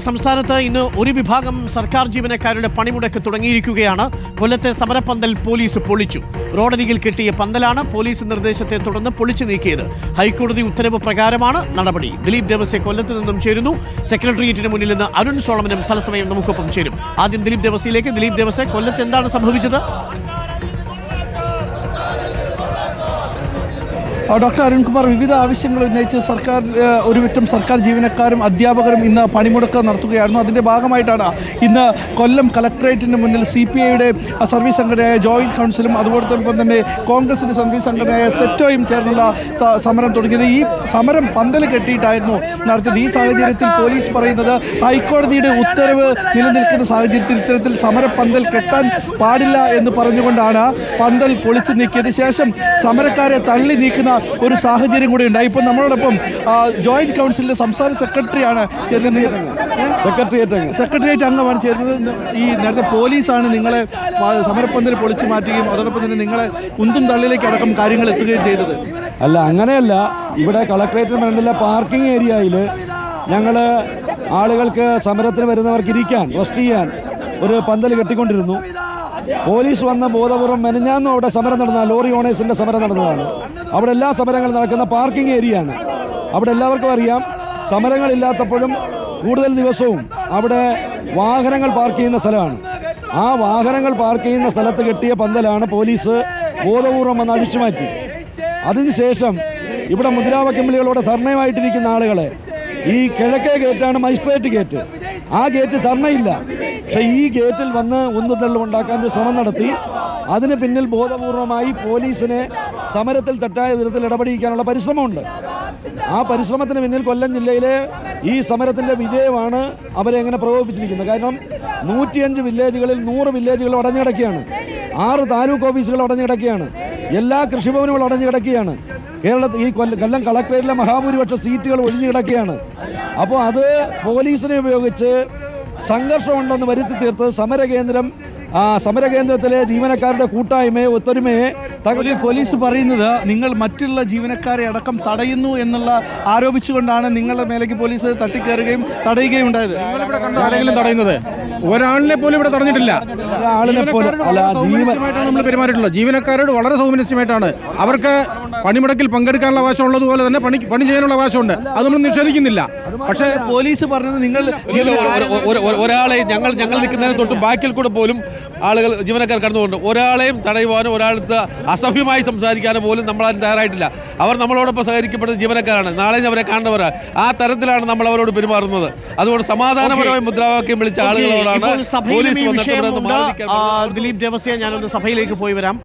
സംസ്ഥാനത്ത് ഇന്ന് ഒരു വിഭാഗം സർക്കാർ ജീവനക്കാരുടെ പണിമുടക്ക് തുടങ്ങിയിരിക്കുകയാണ്. കൊല്ലത്തെ സമരപ്പന്തൽ പോലീസ് പൊളിച്ചു. റോഡരികിൽ കെട്ടിയ പന്തലാണ് പോലീസ് നിർദ്ദേശത്തെ തുടർന്ന് പൊളിച്ചു നീക്കിയത്. ഹൈക്കോടതി ഉത്തരവ് പ്രകാരമാണ് നടപടി. ദിലീപ് ദേവസ്യ കൊല്ലത്ത് നിന്നും ചേരുന്നു. സെക്രട്ടേറിയറ്റിന് മുന്നിൽ നിന്ന് അരുൺ സോളമനും തത്സമയം നമുക്കൊപ്പം ചേരും. ആദ്യം ദിലീപ് ദേവസ്യയിലേക്ക്. ദിലീപ് ദേവസ്യ, കൊല്ലത്ത് എന്താണ് സംഭവിച്ചത്? ഡോക്ടർ അരുൺകുമാർ, വിവിധ ആവശ്യങ്ങൾ ഉന്നയിച്ച് ഒരുപറ്റം സർക്കാർ ജീവനക്കാരും അധ്യാപകരും ഇന്ന് പണിമുടക്ക് നടത്തുകയായിരുന്നു. അതിൻ്റെ ഭാഗമായിട്ടാണ് ഇന്ന് കൊല്ലം കളക്ടറേറ്റിന് മുന്നിൽ CPIയുടെ സർവീസ് സംഘടനയായ ജോയിന്റ് കൗൺസിലും അതുപോലൊപ്പം തന്നെ കോൺഗ്രസിൻ്റെ സർവീസ് സംഘടനയായ സെറ്റോയും ചേർന്നുള്ള സമരം തുടങ്ങിയത്. ഈ സമരം പന്തൽ കെട്ടിയിട്ടായിരുന്നു നടത്തിയത്. ഈ സാഹചര്യത്തിൽ പോലീസ് പറയുന്നത് ഹൈക്കോടതിയുടെ ഉത്തരവ് നിലനിൽക്കുന്ന സാഹചര്യത്തിൽ ഇത്തരത്തിൽ സമരപ്പന്തൽ കെട്ടാൻ പാടില്ല എന്ന് പറഞ്ഞുകൊണ്ടാണ് പന്തൽ പൊളിച്ചു നീക്കിയത്. ശേഷം സമരക്കാരെ തള്ളി നീക്കുന്ന ഒരു സാഹചര്യം കൂടി ഉണ്ടായി. ഇപ്പോൾ നമ്മളോടൊപ്പം ജോയിന്റ് കൗൺസിലിന്റെ സംസ്ഥാന സെക്രട്ടറിയാണ് ചേരുന്നത്. സെക്രട്ടേറിയറ്റ് അംഗമാണ് ചേരുന്നത്. ഈ നേരത്തെ പോലീസാണ് നിങ്ങളെ സമരപ്പന്തൽ പൊളിച്ചു മാറ്റുകയും അതോടൊപ്പം തന്നെ നിങ്ങളെ കുന്തും തള്ളിലേക്ക് അടക്കം കാര്യങ്ങൾ എത്തുകയും ചെയ്തത്. അല്ല, അങ്ങനെയല്ല. ഇവിടെ കളക്ടറേറ്റിന് മുന്നിലെ പാർക്കിംഗ് ഏരിയയിൽ ഞങ്ങൾ ആളുകൾക്ക് സമരത്തിന് വരുന്നവർക്ക് ഇരിക്കാൻ റെസ്റ്റ് ചെയ്യാൻ ഒരു പന്തൽ കെട്ടിക്കൊണ്ടിരുന്നു. പോലീസ് വന്ന ബോധപൂർവം മെനഞ്ഞാന്നും അവിടെ സമരം നടന്ന ലോറി ഓണേഴ്സിന്റെ സമരം നടന്നതാണ്. അവിടെ എല്ലാ സമരങ്ങളും നടക്കുന്ന പാർക്കിംഗ് ഏരിയയാണ്. അവിടെ എല്ലാവർക്കും അറിയാം, സമരങ്ങളില്ലാത്തപ്പോഴും കൂടുതൽ ദിവസവും അവിടെ വാഹനങ്ങൾ പാർക്ക് ചെയ്യുന്ന സ്ഥലമാണ്. ആ വാഹനങ്ങൾ പാർക്ക് ചെയ്യുന്ന സ്ഥലത്ത് കെട്ടിയ പന്തലാണ് പോലീസ് ബോധപൂർവം വന്ന് അഴിച്ചുമാറ്റി. അതിനുശേഷം ഇവിടെ മുദ്രാവാക്യം വിളികളോടെ ധർണയുമായിട്ടിരിക്കുന്ന ആളുകളെ ഈ കിഴക്കേ ഗേറ്റാണ് മജിസ്ട്രേറ്റ് ഗേറ്റ്. ആ ഗേറ്റ് ധർണയില്ല, പക്ഷെ ഈ ഗേറ്റിൽ വന്ന് ഉന്തുതള്ളുണ്ടാക്കാൻ ഒരു ശ്രമം നടത്തി. അതിന് പിന്നിൽ ബോധപൂർവമായി പോലീസിനെ സമരത്തിൽ തെറ്റായ വിധത്തിൽ ഇടപെടിക്കാനുള്ള പരിശ്രമമുണ്ട്. ആ പരിശ്രമത്തിന് പിന്നിൽ കൊല്ലം ജില്ലയിലെ ഈ സമരത്തിൻ്റെ വിജയമാണ് അവരെ എങ്ങനെ പ്രകോപിപ്പിച്ചിരിക്കുന്നത്. കാരണം 105 വില്ലേജുകളിൽ 100 വില്ലേജുകൾ അടഞ്ഞു കിടക്കുകയാണ്. 6 താലൂക്ക് ഓഫീസുകൾ അടഞ്ഞു കിടക്കുകയാണ്. എല്ലാ കൃഷിഭവനുകളും അടഞ്ഞു കിടക്കുകയാണ്. കേരളത്തിൽ ഈ കൊല്ലം കളക്ടറേറ്റിലെ മഹാഭൂരിപക്ഷ സീറ്റുകൾ ഒഴിഞ്ഞു കിടക്കുകയാണ്. അപ്പോൾ അത് പോലീസിനെ ഉപയോഗിച്ച് സംഘർഷമുണ്ടെന്ന് വരുത്തി തീർത്ത് സമരകേന്ദ്രത്തിലെ ജീവനക്കാരുടെ കൂട്ടായ്മയെ ഒത്തൊരുമയെ പോലീസ് പറയുന്നത് നിങ്ങൾ മറ്റുള്ള ജീവനക്കാരെ അടക്കം തടയുന്നു എന്നുള്ള ആരോപിച്ചുകൊണ്ടാണ് നിങ്ങളുടെ മേലേക്ക് പോലീസ് തട്ടിക്കയറുകയും തടയുകയും ഉണ്ടായത്. തടയുന്നത് ഒരാളിനെ പോലും ഇവിടെ തടഞ്ഞിട്ടില്ല. നമ്മൾ പെരുമാറിയിട്ടുള്ളത് ജീവനക്കാരോട് വളരെ സൗമനസ്യമായിട്ടാണ്. അവർക്ക് പണിമുടക്കിൽ പങ്കെടുക്കാനുള്ള അവകാശം ഉള്ളതുപോലെ തന്നെ പണി ചെയ്യാനുള്ള അവകാശമുണ്ട്. അത് നമ്മൾ നിഷേധിക്കുന്നില്ല. പക്ഷേ പോലീസ് പറഞ്ഞത് നിങ്ങൾ ഒരാളെ ഞങ്ങൾ നിൽക്കുന്നതിന് തൊട്ട് ബാക്കിൽ കൂടെ പോലും ആളുകൾ ജീവനക്കാർ കടന്നുകൊണ്ട് ഒരാളെയും തടയുവാനോ ഒരാളടുത്ത് അസഭ്യമായി സംസാരിക്കാനോ പോലും നമ്മൾ തയ്യാറായിട്ടില്ല. അവർ നമ്മളോടൊപ്പം സഹകരിക്കപ്പെടുന്ന ജീവനക്കാരാണ്. നാളെ അവരെ കാണുന്നവരാണ്. ആ തരത്തിലാണ് നമ്മൾ അവരോട് പെരുമാറുന്നത്. അതുകൊണ്ട് സമാധാനപരമായി മുദ്രാവാക്യം വിളിച്ച ആളുകളോടാണ് പോലീസ് ദിലീപ് ദേവസ്യ, ഞാനൊന്ന് സഭയിലേക്ക് പോയി വരാം.